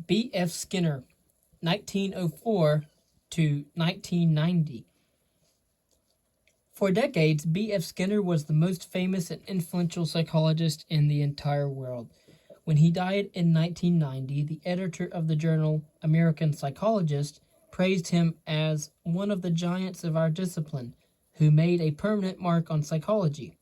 B.F. Skinner, 1904 to 1990. For decades, B.F. Skinner was the most famous and influential psychologist in the entire world. When he died in 1990, the editor of the journal American Psychologist praised him as one of the giants of our discipline who made a permanent mark on psychology.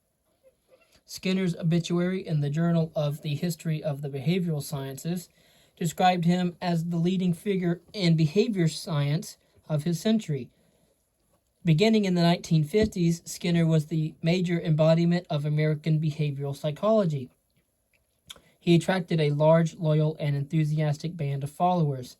Skinner's obituary in the Journal of the History of the Behavioral Sciences described him as the leading figure in behavior science of his century. Beginning in the 1950s, Skinner was the major embodiment of American behavioral psychology. He attracted a large, loyal, and enthusiastic band of followers.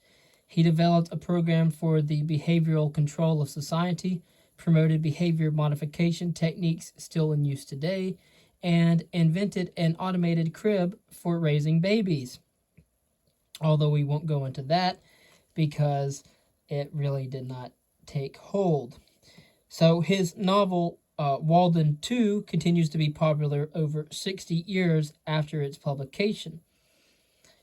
He developed a program for the behavioral control of society, promoted behavior modification techniques still in use today, and invented an automated crib for raising babies. Although we won't go into that because it really did not take hold. So his novel Walden 2 continues to be popular over 60 years after its publication.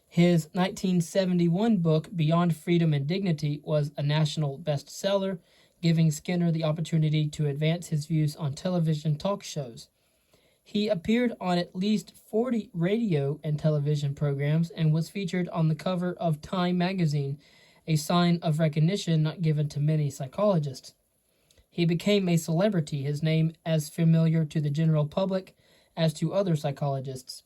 His 1971 book, Beyond Freedom and Dignity, was a national bestseller, giving Skinner the opportunity to advance his views on television talk shows. He appeared on at least 40 radio and television programs and was featured on the cover of Time magazine, a sign of recognition not given to many psychologists. He became a celebrity, his name as familiar to the general public as to other psychologists.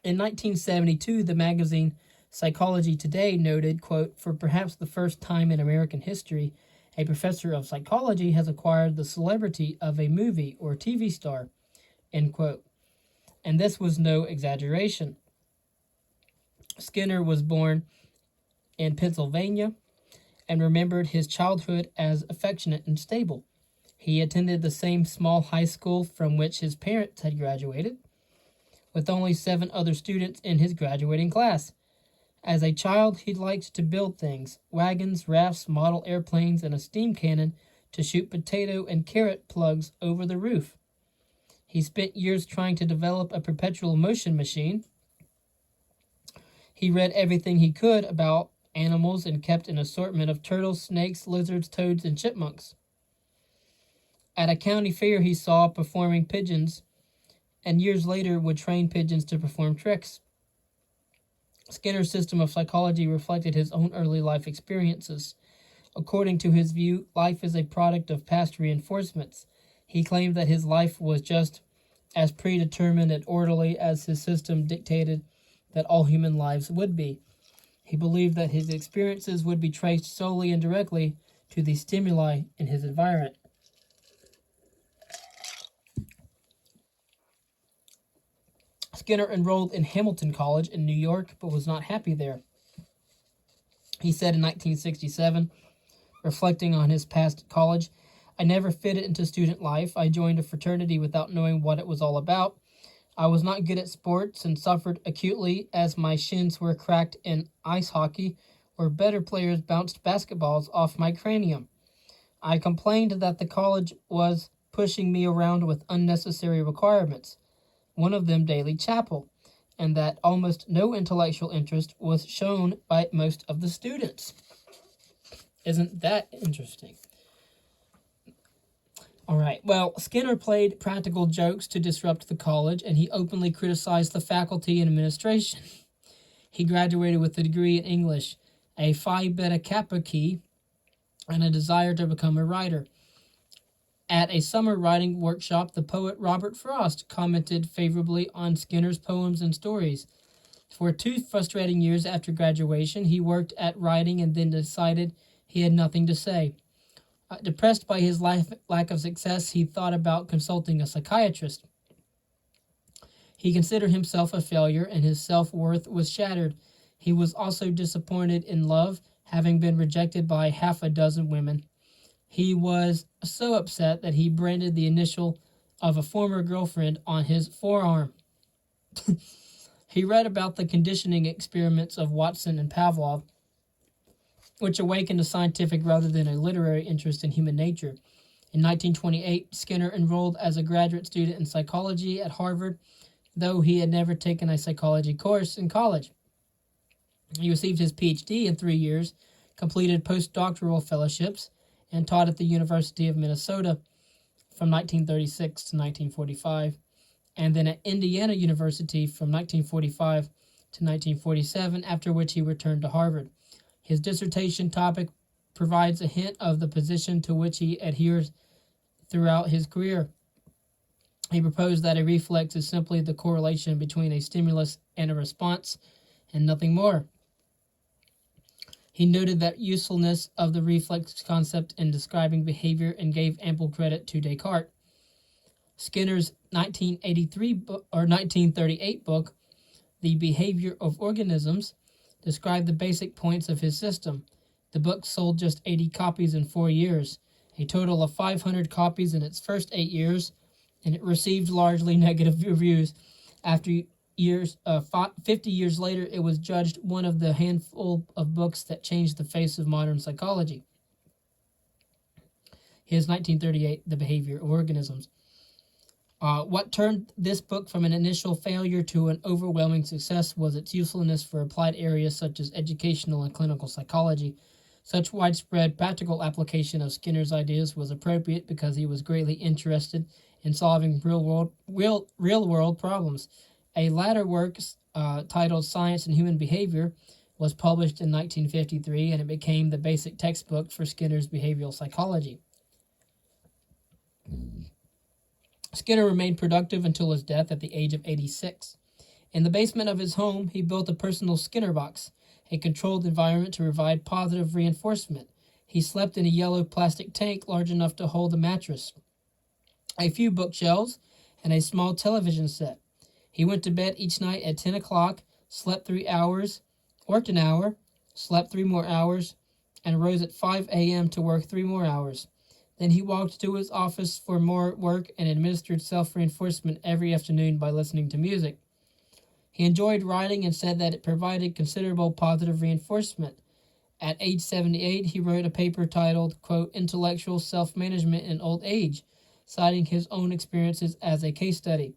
In 1972, the magazine Psychology Today noted, quote, "For perhaps the first time in American history, a professor of psychology has acquired the celebrity of a movie or TV star," end quote. And this was no exaggeration. Skinner was born in Pennsylvania and remembered his childhood as affectionate and stable. He attended the same small high school from which his parents had graduated, with only 7 other students in his graduating class. As a child, he liked to build things: wagons, rafts, model airplanes, and a steam cannon to shoot potato and carrot plugs over the roof. He spent years trying to develop a perpetual motion machine. He read everything he could about animals and kept an assortment of turtles, snakes, lizards, toads, and chipmunks. At a county fair, he saw performing pigeons, and years later would train pigeons to perform tricks. Skinner's system of psychology reflected his own early life experiences. According to his view, life is a product of past reinforcements. He claimed that his life was just as predetermined and orderly as his system dictated that all human lives would be. He believed that his experiences would be traced solely and directly to the stimuli in his environment. Skinner enrolled in Hamilton College in New York, but was not happy there. He said in 1967, reflecting on his past college, "I never fitted into student life. I joined a fraternity without knowing what it was all about. I was not good at sports and suffered acutely as my shins were cracked in ice hockey, where better players bounced basketballs off my cranium. I complained that the college was pushing me around with unnecessary requirements, one of them daily chapel, and that almost no intellectual interest was shown by most of the students." Isn't that interesting? All right, well, Skinner played practical jokes to disrupt the college, and he openly criticized the faculty and administration. He graduated with a degree in English, a Phi Beta Kappa key, and a desire to become a writer. At a summer writing workshop, the poet Robert Frost commented favorably on Skinner's poems and stories. For 2 frustrating years after graduation, he worked at writing and then decided he had nothing to say. Depressed by his lack of success, he thought about consulting a psychiatrist. He considered himself a failure, and his self-worth was shattered. He was also disappointed in love, having been rejected by half a dozen women. He was so upset that he branded the initial of a former girlfriend on his forearm. He read about the conditioning experiments of Watson and Pavlov, which awakened a scientific rather than a literary interest in human nature. In 1928, Skinner enrolled as a graduate student in psychology at Harvard, though he had never taken a psychology course in college. He received his PhD in 3 years, completed postdoctoral fellowships, and taught at the University of Minnesota from 1936 to 1945, and then at Indiana University from 1945 to 1947, after which he returned to Harvard. His dissertation topic provides a hint of the position to which he adheres throughout his career. He proposed that a reflex is simply the correlation between a stimulus and a response, and nothing more. He noted the usefulness of the reflex concept in describing behavior and gave ample credit to Descartes. Skinner's 1938 book, The Behavior of Organisms, described the basic points of his system. The book sold just 80 copies in 4 years, a total of 500 copies in its first 8 years, and it received largely negative reviews. After 50 years later, it was judged one of the handful of books that changed the face of modern psychology. His 1938, The Behavior of Organisms. What turned this book from an initial failure to an overwhelming success was its usefulness for applied areas such as educational and clinical psychology. Such widespread practical application of Skinner's ideas was appropriate because he was greatly interested in solving real-world problems. A latter work titled Science and Human Behavior was published in 1953, and it became the basic textbook for Skinner's behavioral psychology. Skinner remained productive until his death at the age of 86. In the basement of his home, he built a personal Skinner box, a controlled environment to provide positive reinforcement. He slept in a yellow plastic tank large enough to hold a mattress, a few bookshelves, and a small television set. He went to bed each night at 10 o'clock, slept 3 hours, worked an hour, slept 3 more hours, and rose at 5 a.m. to work 3 more hours. Then he walked to his office for more work and administered self-reinforcement every afternoon by listening to music. He enjoyed writing and said that it provided considerable positive reinforcement. At age 78, he wrote a paper titled, quote, Intellectual Self-Management in Old Age, citing his own experiences as a case study.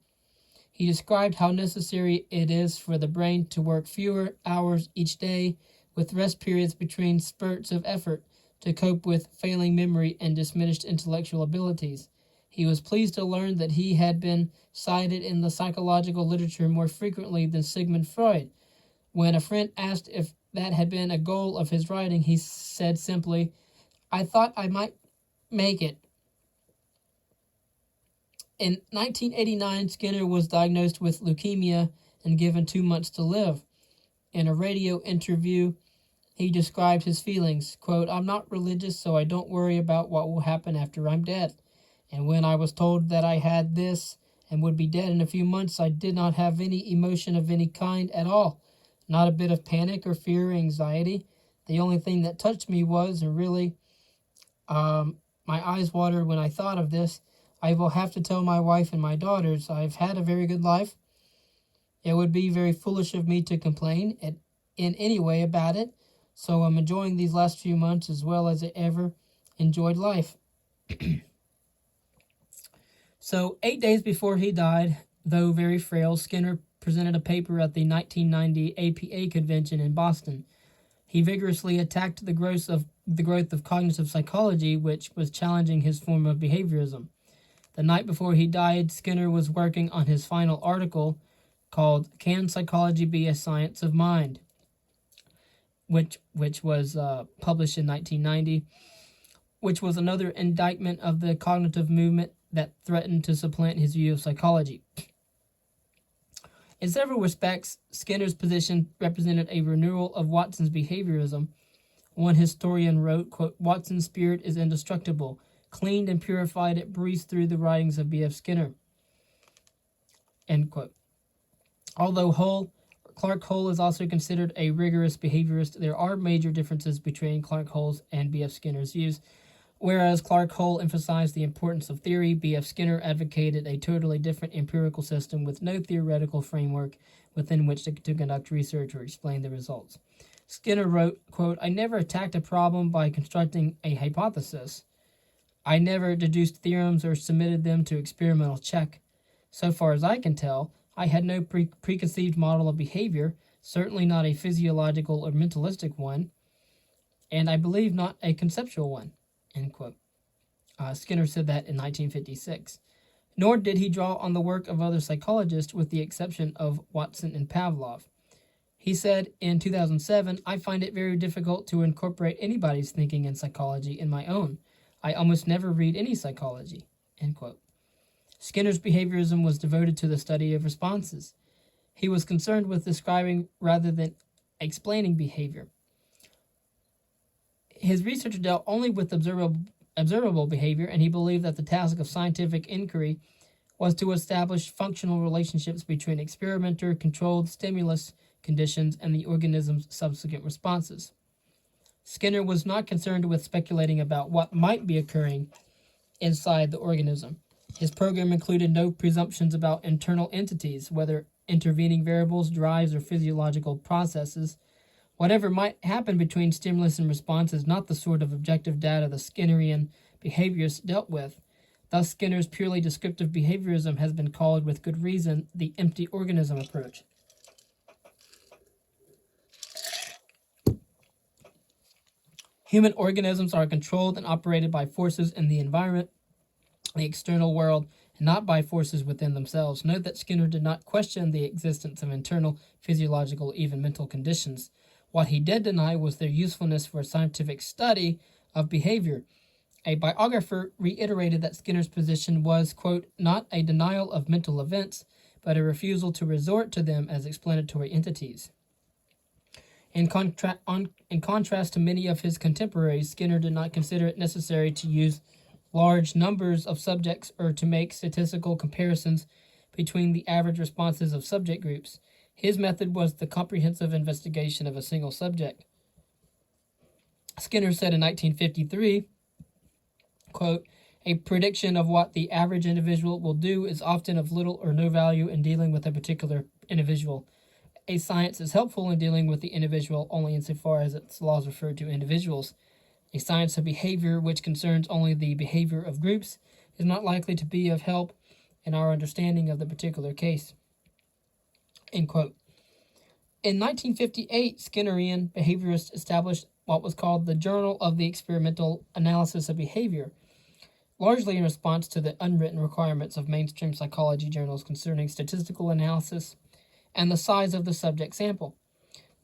He described how necessary it is for the brain to work fewer hours each day, with rest periods between spurts of effort, to cope with failing memory and diminished intellectual abilities. He was pleased to learn that he had been cited in the psychological literature more frequently than Sigmund Freud. When a friend asked if that had been a goal of his writing, he said simply, I thought I might make it. In 1989, Skinner was diagnosed with leukemia and given 2 months to live. In a radio interview, he described his feelings, quote, I'm not religious, so I don't worry about what will happen after I'm dead. And when I was told that I had this and would be dead in a few months, I did not have any emotion of any kind at all. Not a bit of panic or fear or anxiety. The only thing that touched me was, and really, my eyes watered when I thought of this, I will have to tell my wife and my daughters I've had a very good life. It would be very foolish of me to complain in any way about it. So I'm enjoying these last few months as well as I ever enjoyed life. So 8 days before he died, though very frail, Skinner presented a paper at the 1990 APA convention in Boston. He vigorously attacked the growth of cognitive psychology, which was challenging his form of behaviorism. The night before he died, Skinner was working on his final article called Can Psychology Be a Science of Mind?, which was published in 1990, which was another indictment of the cognitive movement that threatened to supplant his view of psychology. In several respects, Skinner's position represented a renewal of Watson's behaviorism. One historian wrote, quote, Watson's spirit is indestructible. Cleaned and purified, it breathes through the writings of B.F. Skinner. End quote. Although Clark Hull is also considered a rigorous behaviorist, there are major differences between Clark Hull's and B.F. Skinner's views. Whereas Clark Hull emphasized the importance of theory, B.F. Skinner advocated a totally different empirical system with no theoretical framework within which to conduct research or explain the results. Skinner wrote, quote, I never attacked a problem by constructing a hypothesis. I never deduced theorems or submitted them to experimental check. So far as I can tell, I had no preconceived model of behavior, certainly not a physiological or mentalistic one, and I believe not a conceptual one, end quote. Skinner said that in 1956. Nor did he draw on the work of other psychologists with the exception of Watson and Pavlov. He said in 2007, I find it very difficult to incorporate anybody's thinking in psychology in my own. I almost never read any psychology, end quote. Skinner's behaviorism was devoted to the study of responses. He was concerned with describing rather than explaining behavior. His research dealt only with observable behavior, and he believed that the task of scientific inquiry was to establish functional relationships between experimenter controlled stimulus conditions and the organism's subsequent responses. Skinner was not concerned with speculating about what might be occurring inside the organism. His program included no presumptions about internal entities, whether intervening variables, drives, or physiological processes. Whatever might happen between stimulus and response is not the sort of objective data the Skinnerian behaviorists dealt with. Thus, Skinner's purely descriptive behaviorism has been called, with good reason, the empty organism approach. Human organisms are controlled and operated by forces in the environment, the external world, and not by forces within themselves. Note that Skinner did not question the existence of internal physiological, even mental conditions. What he did deny was their usefulness for scientific study of behavior. A biographer reiterated that Skinner's position was, quote, not a denial of mental events, but a refusal to resort to them as explanatory entities. In contrast to many of his contemporaries, Skinner did not consider it necessary to use large numbers of subjects or to make statistical comparisons between the average responses of subject groups. His method was the comprehensive investigation of a single subject. Skinner said in 1953, quote, a prediction of what the average individual will do is often of little or no value in dealing with a particular individual. A science is helpful in dealing with the individual only insofar as its laws refer to individuals. A science of behavior which concerns only the behavior of groups is not likely to be of help in our understanding of the particular case. End quote. In 1958, Skinnerian behaviorists established what was called the Journal of the Experimental Analysis of Behavior, largely in response to the unwritten requirements of mainstream psychology journals concerning statistical analysis and the size of the subject sample.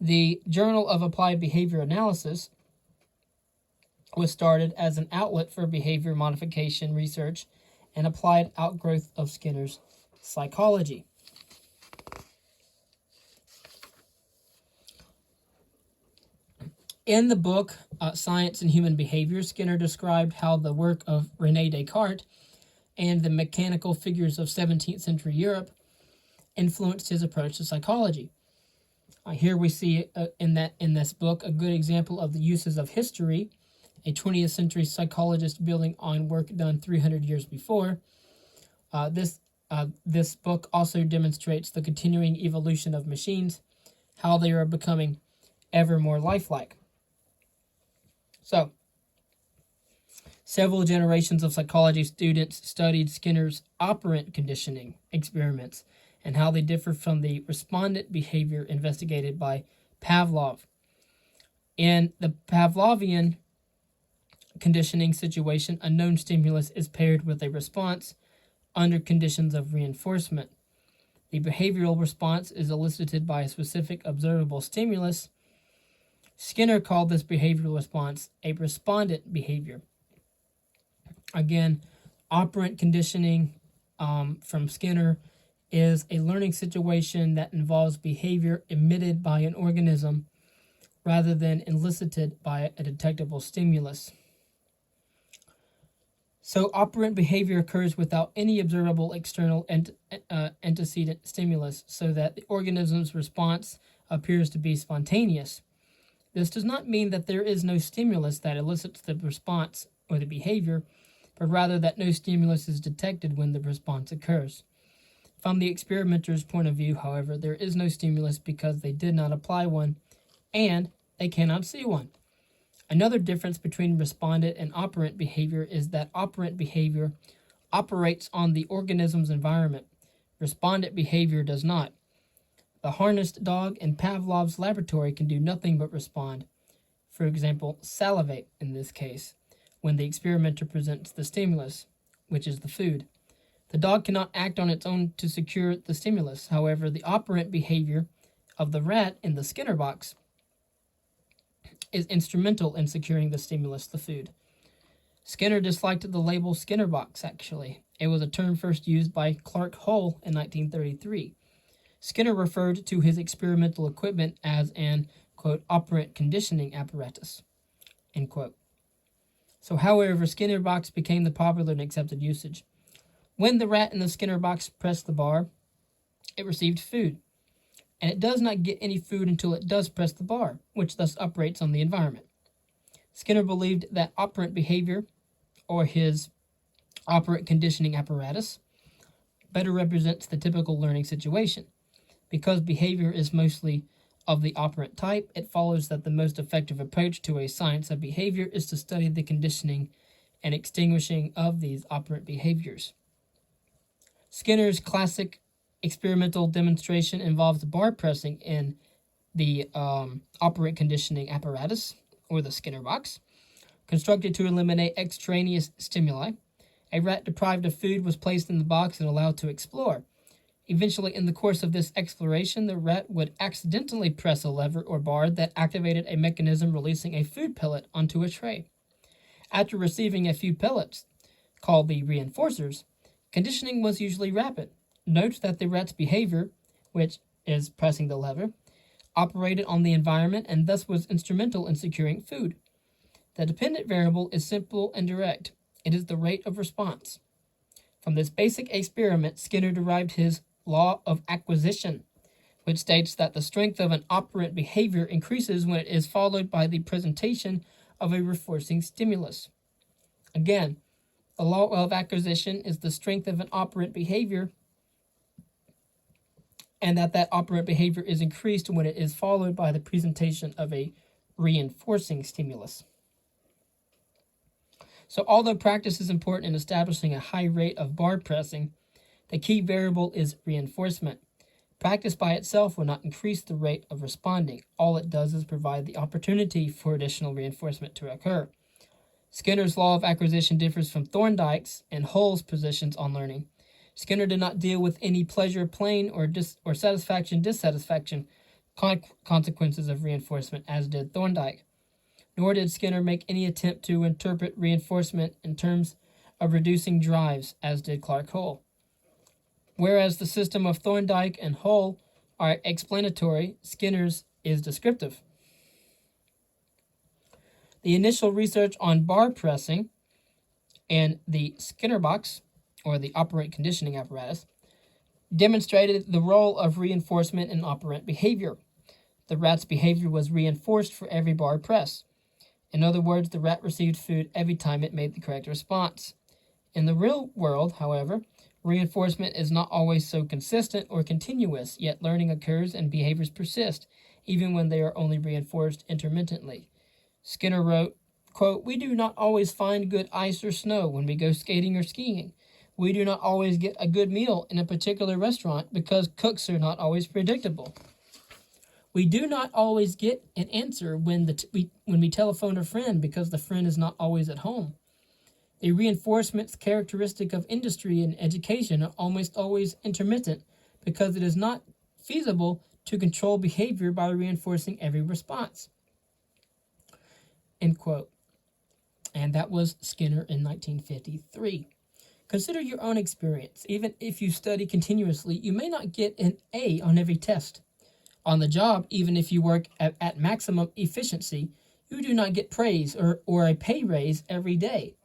The Journal of Applied Behavior Analysis was started as an outlet for behavior modification research and applied outgrowth of Skinner's psychology. In the book Science and Human Behavior, Skinner described how the work of René Descartes and the mechanical figures of 17th century Europe influenced his approach to psychology. Here we see in this book a good example of the uses of history, a 20th century psychologist building on work done 300 years before. This book also demonstrates the continuing evolution of machines, how they are becoming ever more lifelike. So, several generations of psychology students studied Skinner's operant conditioning experiments and how they differ from the respondent behavior investigated by Pavlov. In the Pavlovian conditioning situation, a known stimulus is paired with a response under conditions of reinforcement. The behavioral response is elicited by a specific observable stimulus. Skinner called this behavioral response a respondent behavior. Again, operant conditioning from Skinner is a learning situation that involves behavior emitted by an organism rather than elicited by a detectable stimulus. So operant behavior occurs without any observable external antecedent stimulus, so that the organism's response appears to be spontaneous. This does not mean that there is no stimulus that elicits the response or the behavior, but rather that no stimulus is detected when the response occurs. From the experimenter's point of view, however, there is no stimulus because they did not apply one, and they cannot see one. Another difference between respondent and operant behavior is that operant behavior operates on the organism's environment. Respondent behavior does not. The harnessed dog in Pavlov's laboratory can do nothing but respond. For example, salivate in this case, when the experimenter presents the stimulus, which is the food. The dog cannot act on its own to secure the stimulus. However, the operant behavior of the rat in the Skinner box is instrumental in securing the stimulus, the food. Skinner disliked the label Skinner box, actually. It was a term first used by Clark Hull in 1933. Skinner referred to his experimental equipment as an, quote, operant conditioning apparatus, end quote. So, however, Skinner box became the popular and accepted usage. When the rat in the Skinner box pressed the bar, it received food, and it does not get any food until it does press the bar, which thus operates on the environment. Skinner believed that operant behavior, or his operant conditioning apparatus, better represents the typical learning situation. Because behavior is mostly of the operant type, it follows that the most effective approach to a science of behavior is to study the conditioning and extinguishing of these operant behaviors. Skinner's classic experimental demonstration involves bar pressing in the operant conditioning apparatus, or the Skinner box, constructed to eliminate extraneous stimuli. A rat deprived of food was placed in the box and allowed to explore. Eventually, in the course of this exploration, the rat would accidentally press a lever or bar that activated a mechanism releasing a food pellet onto a tray. After receiving a few pellets, called the reinforcers, conditioning was usually rapid. Note that the rat's behavior, which is pressing the lever, operated on the environment and thus was instrumental in securing food. The dependent variable is simple and direct. It is the rate of response. From this basic experiment, Skinner derived his law of acquisition, which states that the strength of an operant behavior increases when it is followed by the presentation of a reinforcing stimulus. Again, the law of acquisition is the strength of an operant behavior, and that operant behavior is increased when it is followed by the presentation of a reinforcing stimulus. So although practice is important in establishing a high rate of bar pressing, the key variable is reinforcement. Practice by itself will not increase the rate of responding. All it does is provide the opportunity for additional reinforcement to occur. Skinner's law of acquisition differs from Thorndike's and Hull's positions on learning. Skinner did not deal with any pleasure, pain, or satisfaction, dissatisfaction consequences of reinforcement, as did Thorndike. Nor did Skinner make any attempt to interpret reinforcement in terms of reducing drives, as did Clark Hull. Whereas the system of Thorndike and Hull are explanatory, Skinner's is descriptive. The initial research on bar pressing and the Skinner box, or the operant conditioning apparatus, demonstrated the role of reinforcement in operant behavior. The rat's behavior was reinforced for every bar press. In other words, the rat received food every time it made the correct response. In the real world, however, reinforcement is not always so consistent or continuous, yet learning occurs and behaviors persist, even when they are only reinforced intermittently. Skinner wrote, quote, "We do not always find good ice or snow when we go skating or skiing. We do not always get a good meal in a particular restaurant because cooks are not always predictable. We do not always get an answer when we telephone a friend because the friend is not always at home. The reinforcements characteristic of industry and education are almost always intermittent because it is not feasible to control behavior by reinforcing every response." End quote. And that was Skinner in 1953. Consider your own experience. Even if you study continuously, you may not get an A on every test. On the job, even if you work at maximum efficiency, you do not get praise or a pay raise every day.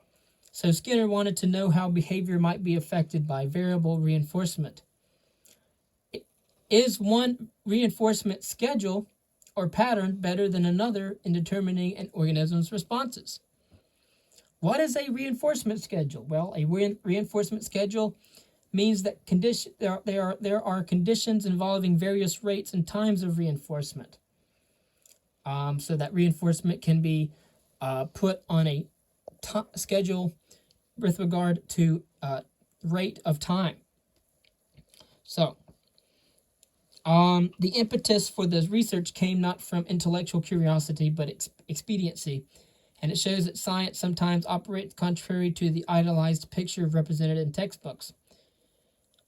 So Skinner wanted to know how behavior might be affected by variable reinforcement. Is one reinforcement schedule or pattern better than another in determining an organism's responses? What is a reinforcement schedule? Well, a reinforcement schedule means that there are conditions involving various rates and times of reinforcement. So that reinforcement can be put on a schedule with regard to rate of time. So, The impetus for this research came not from intellectual curiosity but expediency, and it shows that science sometimes operates contrary to the idealized picture represented in textbooks.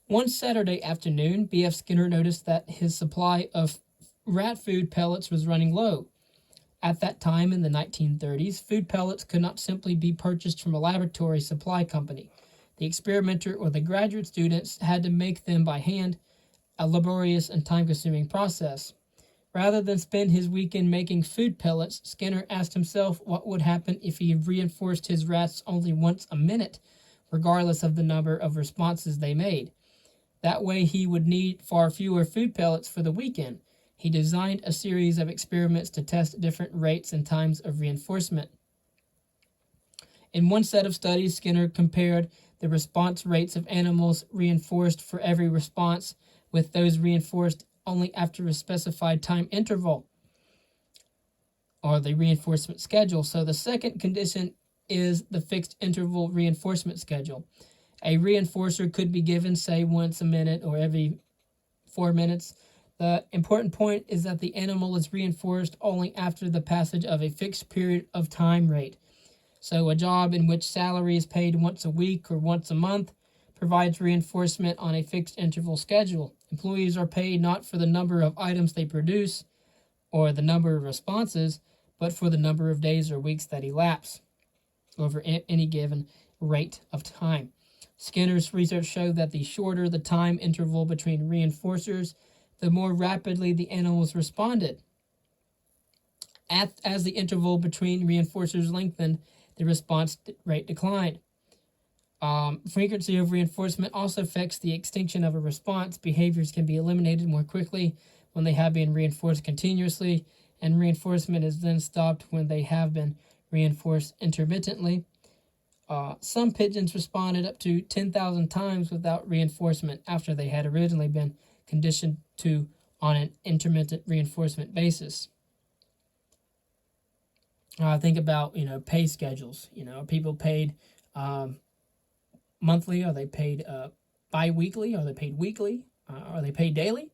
One Saturday afternoon, B.F. Skinner noticed that his supply of rat food pellets was running low. At that time in the 1930s, food pellets could not simply be purchased from a laboratory supply company. The experimenter or the graduate students had to make them by hand, a laborious and time-consuming process. Rather than spend his weekend making food pellets, Skinner asked himself what would happen if he reinforced his rats only once a minute, regardless of the number of responses they made. That way he would need far fewer food pellets for the weekend. He designed a series of experiments to test different rates and times of reinforcement. In one set of studies, Skinner compared the response rates of animals reinforced for every response with those reinforced only after a specified time interval, or the reinforcement schedule. So the second condition is the fixed interval reinforcement schedule. A reinforcer could be given, say, once a minute or every 4 minutes. The important point is that the animal is reinforced only after the passage of a fixed period of time rate. So a job in which salary is paid once a week or once a month provides reinforcement on a fixed interval schedule. Employees are paid not for the number of items they produce or the number of responses, but for the number of days or weeks that elapse over any given rate of time. Skinner's research showed that the shorter the time interval between reinforcers, the more rapidly the animals responded. As the interval between reinforcers lengthened, the response rate declined. Frequency of reinforcement also affects the extinction of a response. Behaviors can be eliminated more quickly when they have been reinforced continuously, and reinforcement is then stopped when they have been reinforced intermittently. Some pigeons responded up to 10,000 times without reinforcement after they had originally been conditioned to on an intermittent reinforcement basis. Think about, pay schedules. Are people paid monthly? Are they paid bi-weekly? Are they paid weekly? Are they paid daily?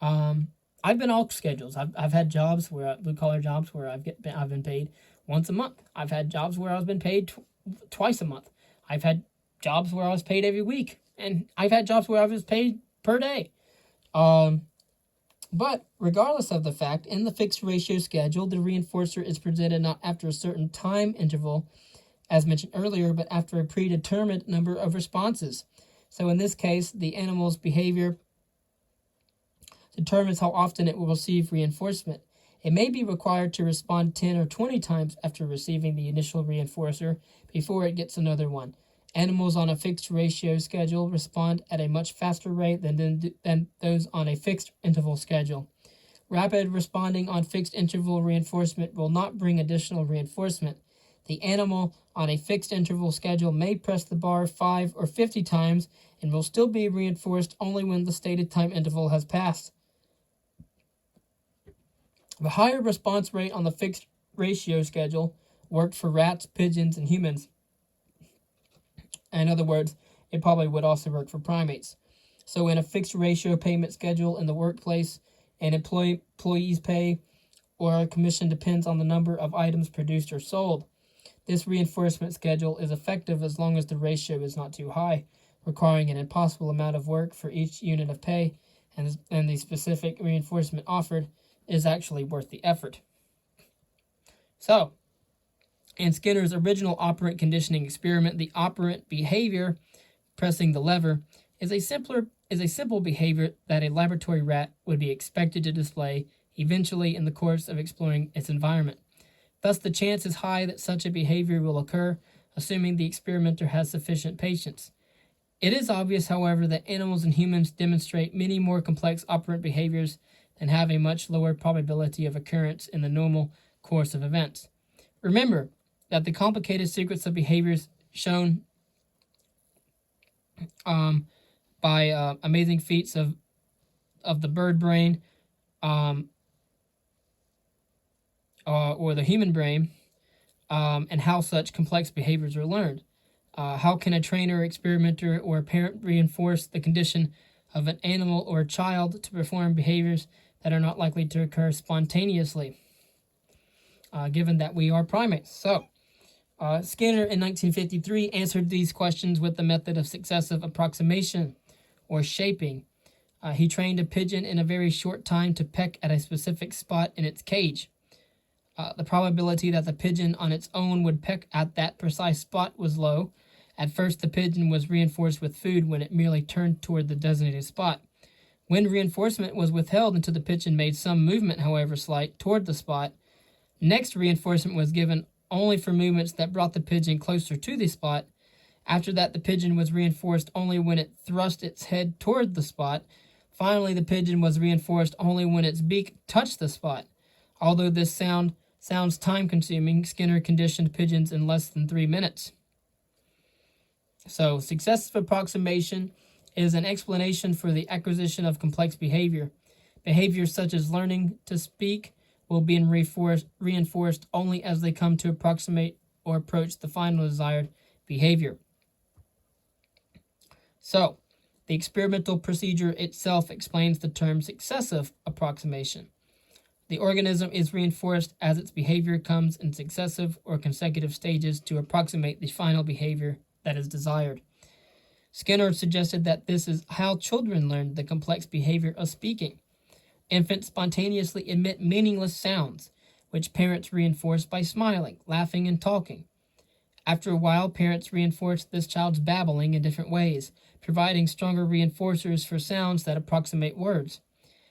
I've been all schedules. I've had jobs where blue collar jobs where I've been paid once a month. I've had jobs where I've been paid twice a month. I've had jobs where I was paid every week, and I've had jobs where I was paid per day. But regardless of the fact, in the fixed ratio schedule, the reinforcer is presented not after a certain time interval, as mentioned earlier, but after a predetermined number of responses. So in this case, the animal's behavior determines how often it will receive reinforcement. It may be required to respond 10 or 20 times after receiving the initial reinforcer before it gets another one. Animals on a fixed ratio schedule respond at a much faster rate than those on a fixed interval schedule. Rapid responding on fixed interval reinforcement will not bring additional reinforcement. The animal on a fixed interval schedule may press the bar 5 or 50 times and will still be reinforced only when the stated time interval has passed. The higher response rate on the fixed ratio schedule worked for rats, pigeons, and humans. In other words, it probably would also work for primates. So in a fixed ratio payment schedule in the workplace, an employee's pay or a commission depends on the number of items produced or sold. This reinforcement schedule is effective as long as the ratio is not too high, requiring an impossible amount of work for each unit of pay, and the specific reinforcement offered is actually worth the effort. So, in Skinner's original operant conditioning experiment, the operant behavior, pressing the lever, is a simple behavior that a laboratory rat would be expected to display eventually in the course of exploring its environment. Thus, the chance is high that such a behavior will occur, assuming the experimenter has sufficient patience. It is obvious, however, that animals and humans demonstrate many more complex operant behaviors and have a much lower probability of occurrence in the normal course of events. Remember that the complicated secrets of behaviors shown by amazing feats of the bird brain or the human brain, and how such complex behaviors are learned. How can a trainer, experimenter, or a parent reinforce the condition of an animal or child to perform behaviors that are not likely to occur spontaneously, given that we are primates. So, Skinner in 1953 answered these questions with the method of successive approximation, or shaping. He trained a pigeon in a very short time to peck at a specific spot in its cage. The probability that the pigeon on its own would peck at that precise spot was low. At first, the pigeon was reinforced with food when it merely turned toward the designated spot. When reinforcement was withheld until the pigeon made some movement, however slight, toward the spot, next reinforcement was given only for movements that brought the pigeon closer to the spot. After that, the pigeon was reinforced only when it thrust its head toward the spot. Finally, the pigeon was reinforced only when its beak touched the spot. Although this sounds time-consuming, Skinner conditioned pigeons in less than 3 minutes. So, successive approximation is an explanation for the acquisition of complex behavior. Behaviors such as learning to speak will be reinforced only as they come to approximate or approach the final desired behavior. So, the experimental procedure itself explains the term successive approximation. The organism is reinforced as its behavior comes in successive or consecutive stages to approximate the final behavior that is desired. Skinner suggested that this is how children learn the complex behavior of speaking. Infants spontaneously emit meaningless sounds, which parents reinforce by smiling, laughing, and talking. After a while, parents reinforce this child's babbling in different ways, providing stronger reinforcers for sounds that approximate words.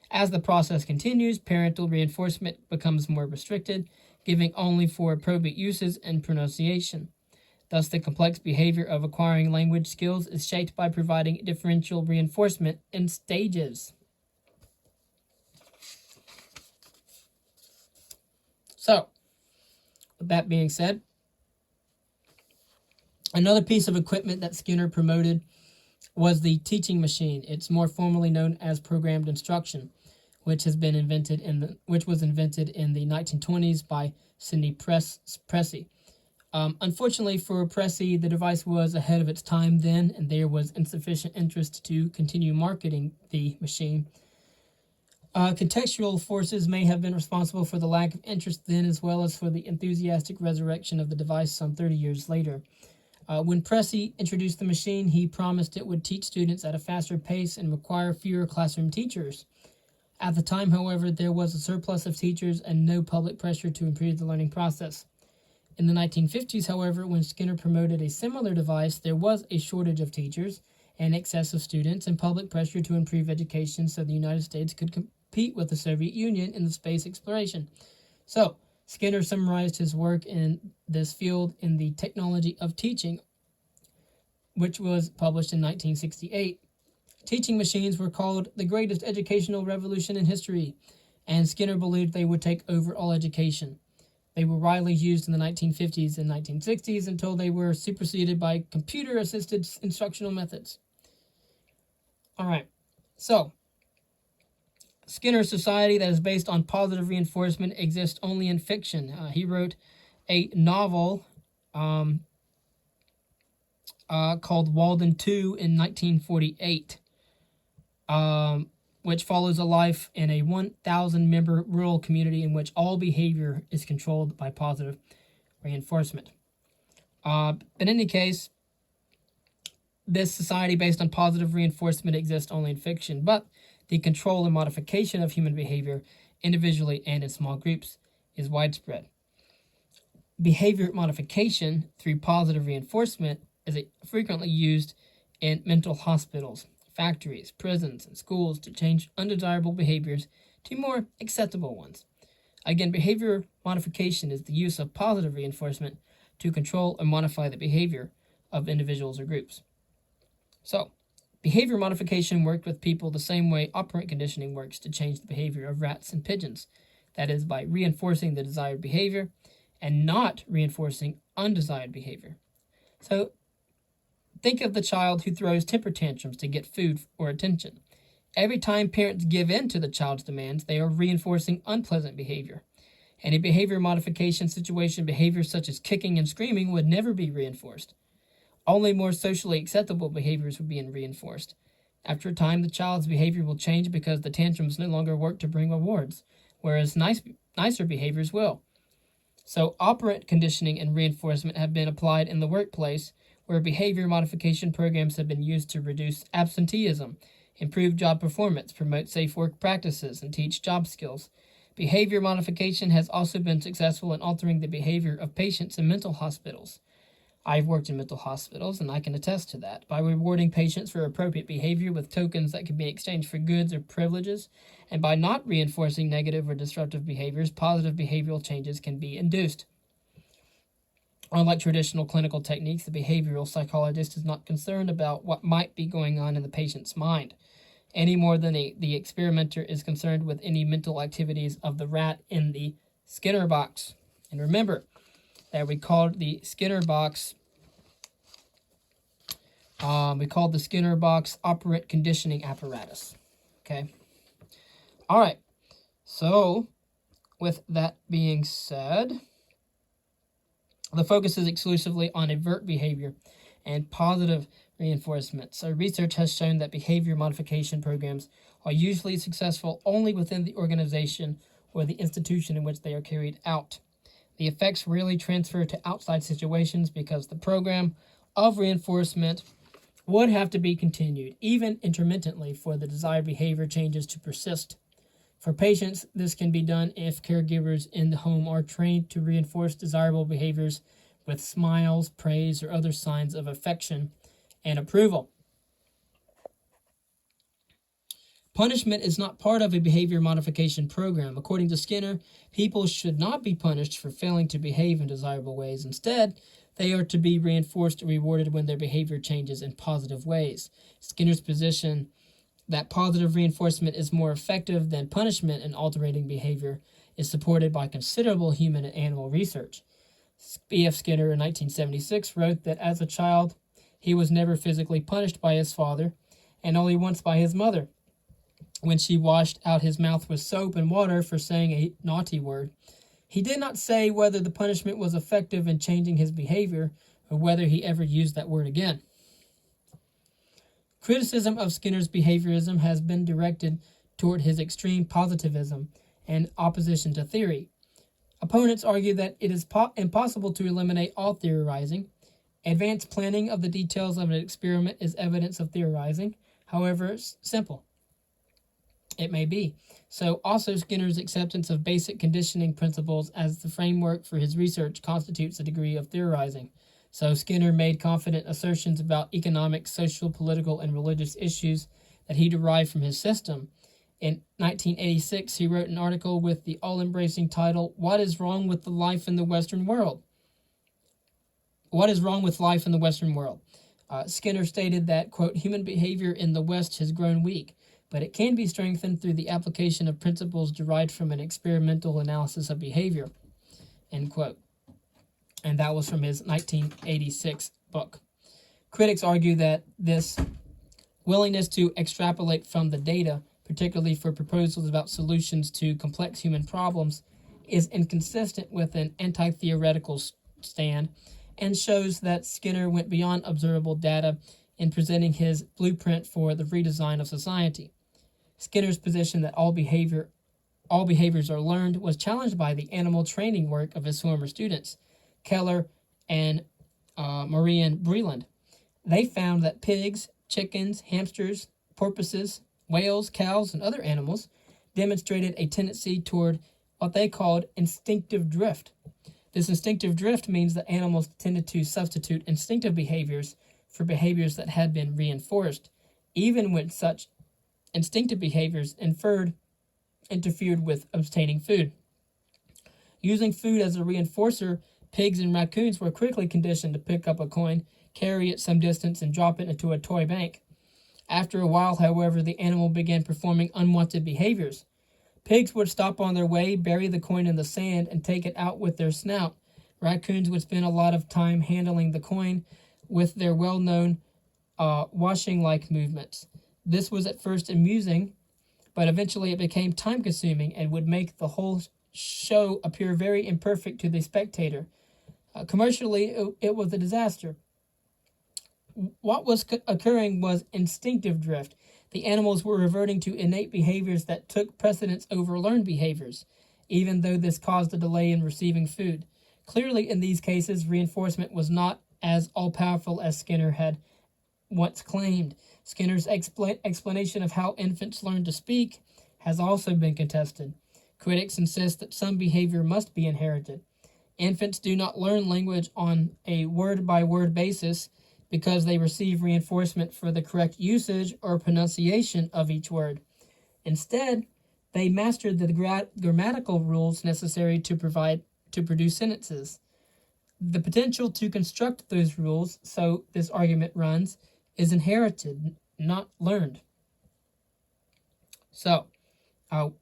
As the process continues, parental reinforcement becomes more restricted, giving only for appropriate uses and pronunciation. Thus, the complex behavior of acquiring language skills is shaped by providing differential reinforcement in stages. So, with that being said, another piece of equipment that Skinner promoted was the teaching machine. It's more formally known as programmed instruction, which was invented in the 1920s by Sidney Pressey. Unfortunately for Pressey, the device was ahead of its time then, and there was insufficient interest to continue marketing the machine. Contextual forces may have been responsible for the lack of interest then, as well as for the enthusiastic resurrection of the device some 30 years later. When Pressey introduced the machine, he promised it would teach students at a faster pace and require fewer classroom teachers. At the time, however, there was a surplus of teachers and no public pressure to improve the learning process. In the 1950s, however, when Skinner promoted a similar device, there was a shortage of teachers and excess of students and public pressure to improve education so the United States could compete with the Soviet Union in the space exploration. So, Skinner summarized his work in this field in The Technology of Teaching, which was published in 1968. Teaching machines were called the greatest educational revolution in history, and Skinner believed they would take over all education. They were widely used in the 1950s and 1960s until they were superseded by computer-assisted instructional methods. All right, so Skinner's society that is based on positive reinforcement exists only in fiction. He wrote a novel called Walden 2 in 1948, which follows a life in a 1,000-member rural community in which all behavior is controlled by positive reinforcement. But in any case, this society based on positive reinforcement exists only in fiction, but the control and modification of human behavior, individually and in small groups, is widespread. Behavior modification through positive reinforcement is frequently used in mental hospitals, factories, prisons, and schools to change undesirable behaviors to more acceptable ones. Again, behavior modification is the use of positive reinforcement to control or modify the behavior of individuals or groups. So, behavior modification worked with people the same way operant conditioning works to change the behavior of rats and pigeons. That is, by reinforcing the desired behavior and not reinforcing undesired behavior. So, think of the child who throws temper tantrums to get food or attention. Every time parents give in to the child's demands, they are reinforcing unpleasant behavior. In a behavior modification situation, behaviors such as kicking and screaming would never be reinforced. Only more socially acceptable behaviors would be reinforced. After a time, the child's behavior will change because the tantrums no longer work to bring rewards, whereas nicer behaviors will. So, operant conditioning and reinforcement have been applied in the workplace, where behavior modification programs have been used to reduce absenteeism, improve job performance, promote safe work practices, and teach job skills. Behavior modification has also been successful in altering the behavior of patients in mental hospitals. I've worked in mental hospitals, and I can attest to that. By rewarding patients for appropriate behavior with tokens that can be exchanged for goods or privileges, and by not reinforcing negative or disruptive behaviors, positive behavioral changes can be induced. Unlike traditional clinical techniques, the behavioral psychologist is not concerned about what might be going on in the patient's mind, any more than the experimenter is concerned with any mental activities of the rat in the Skinner box. And remember that we called the Skinner box operant conditioning apparatus. Okay. All right. So, with that being said, the focus is exclusively on avert behavior and positive reinforcement. So, research has shown that behavior modification programs are usually successful only within the organization or the institution in which they are carried out. The effects rarely transfer to outside situations because the program of reinforcement would have to be continued, even intermittently, for the desired behavior changes to persist. For patients, this can be done if caregivers in the home are trained to reinforce desirable behaviors with smiles, praise, or other signs of affection and approval. Punishment is not part of a behavior modification program. According to Skinner, people should not be punished for failing to behave in desirable ways. Instead, they are to be reinforced or rewarded when their behavior changes in positive ways. Skinner's position that positive reinforcement is more effective than punishment in altering behavior is supported by considerable human and animal research. B.F. Skinner in 1976 wrote that as a child, he was never physically punished by his father and only once by his mother, when she washed out his mouth with soap and water for saying a naughty word. He did not say whether the punishment was effective in changing his behavior or whether he ever used that word again. Criticism of Skinner's behaviorism has been directed toward his extreme positivism and opposition to theory. Opponents argue that it is impossible to eliminate all theorizing. Advanced planning of the details of an experiment is evidence of theorizing, however simple it may be. So also Skinner's acceptance of basic conditioning principles as the framework for his research constitutes a degree of theorizing. So Skinner made confident assertions about economic, social, political, and religious issues that he derived from his system. In 1986, he wrote an article with the all-embracing title, "What is Wrong with the Life in the Western World?" What is wrong with life in the Western world? Skinner stated that, quote, human behavior in the West has grown weak, but it can be strengthened through the application of principles derived from an experimental analysis of behavior, end quote. And that was from his 1986 book. Critics argue that this willingness to extrapolate from the data, particularly for proposals about solutions to complex human problems, is inconsistent with an anti-theoretical stand and shows that Skinner went beyond observable data in presenting his blueprint for the redesign of society. Skinner's position that all behaviors are learned was challenged by the animal training work of his former students, Keller and Marianne Breland. They found that pigs, chickens, hamsters, porpoises, whales, cows, and other animals demonstrated a tendency toward what they called instinctive drift. This instinctive drift means that animals tended to substitute instinctive behaviors for behaviors that had been reinforced, even when such instinctive behaviors interfered with obtaining food. Using food as a reinforcer, pigs and raccoons were quickly conditioned to pick up a coin, carry it some distance, and drop it into a toy bank. After a while, however, the animal began performing unwanted behaviors. Pigs would stop on their way, bury the coin in the sand, and take it out with their snout. Raccoons would spend a lot of time handling the coin with their well-known washing-like movements. This was at first amusing, but eventually it became time-consuming and would make the whole show appear very imperfect to the spectator. Commercially, it was a disaster. What was occurring was instinctive drift. The animals were reverting to innate behaviors that took precedence over learned behaviors, even though this caused a delay in receiving food. Clearly, in these cases, reinforcement was not as all-powerful as Skinner had once claimed. Skinner's explanation of how infants learn to speak has also been contested. Critics insist that some behavior must be inherited. Infants do not learn language on a word-by-word basis because they receive reinforcement for the correct usage or pronunciation of each word. Instead, they master the grammatical rules necessary to produce sentences. The potential to construct those rules, so this argument runs, is inherited, not learned. So,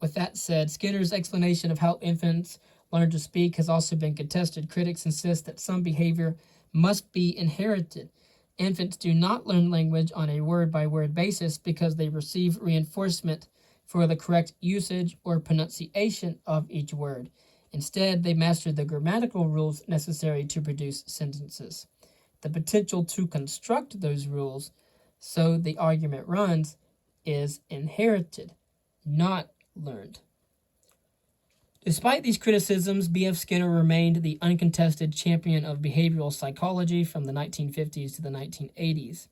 with that said, Skinner's explanation of how infants learn to speak has also been contested. Critics insist that some behavior must be inherited. Infants do not learn language on a word-by-word basis because they receive reinforcement for the correct usage or pronunciation of each word. Instead, they master the grammatical rules necessary to produce sentences. The potential to construct those rules, so the argument runs, is inherited, not learned. Despite these criticisms, B.F. Skinner remained the uncontested champion of behavioral psychology from the 1950s to the 1980s.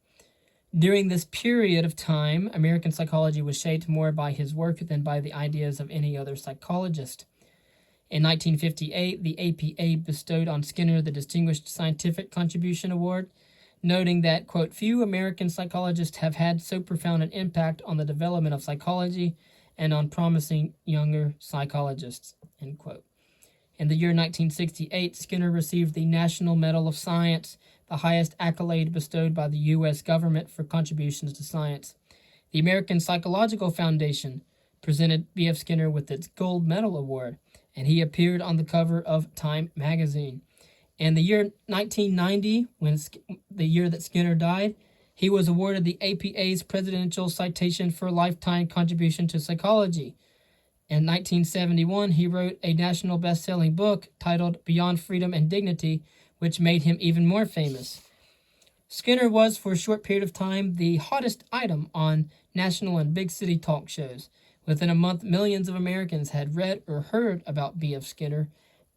During this period of time, American psychology was shaped more by his work than by the ideas of any other psychologist. In 1958, the APA bestowed on Skinner the Distinguished Scientific Contribution Award, noting that, quote, few American psychologists have had so profound an impact on the development of psychology and on promising younger psychologists, end quote. In the year 1968, Skinner received the National Medal of Science, the highest accolade bestowed by the U.S. government for contributions to science. The American Psychological Foundation presented B.F. Skinner with its Gold Medal Award, and he appeared on the cover of Time magazine. In the year 1990, the year that Skinner died, he was awarded the APA's Presidential Citation for Lifetime Contribution to Psychology. In 1971, he wrote a national best-selling book titled Beyond Freedom and Dignity, which made him even more famous. Skinner was, for a short period of time, the hottest item on national and big city talk shows. Within a month, millions of Americans had read or heard about B.F. Skinner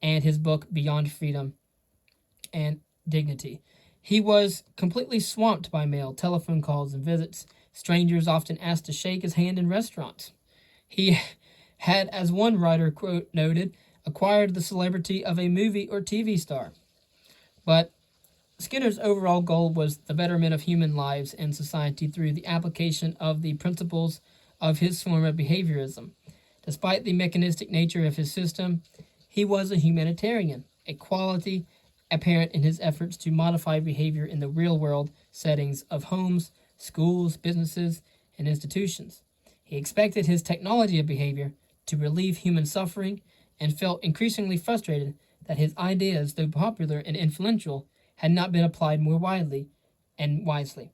and his book Beyond Freedom and Dignity. He was completely swamped by mail, telephone calls, and visits. Strangers often asked to shake his hand in restaurants. He had, as one writer, quote, noted, acquired the celebrity of a movie or TV star. But Skinner's overall goal was the betterment of human lives and society through the application of the principles of his form of behaviorism. Despite the mechanistic nature of his system, he was a humanitarian, a quality apparent in his efforts to modify behavior in the real-world settings of homes, schools, businesses, and institutions. He expected his technology of behavior to relieve human suffering and felt increasingly frustrated that his ideas, though popular and influential, had not been applied more widely and wisely.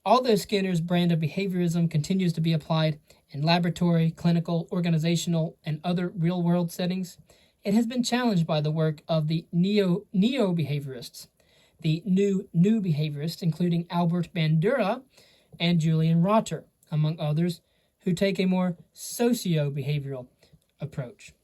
Although Skinner's brand of behaviorism continues to be applied in laboratory, clinical, organizational, and other real-world settings, it has been challenged by the work of the neo-behaviorists, the new behaviorists, including Albert Bandura and Julian Rotter, among others, who take a more socio-behavioral approach.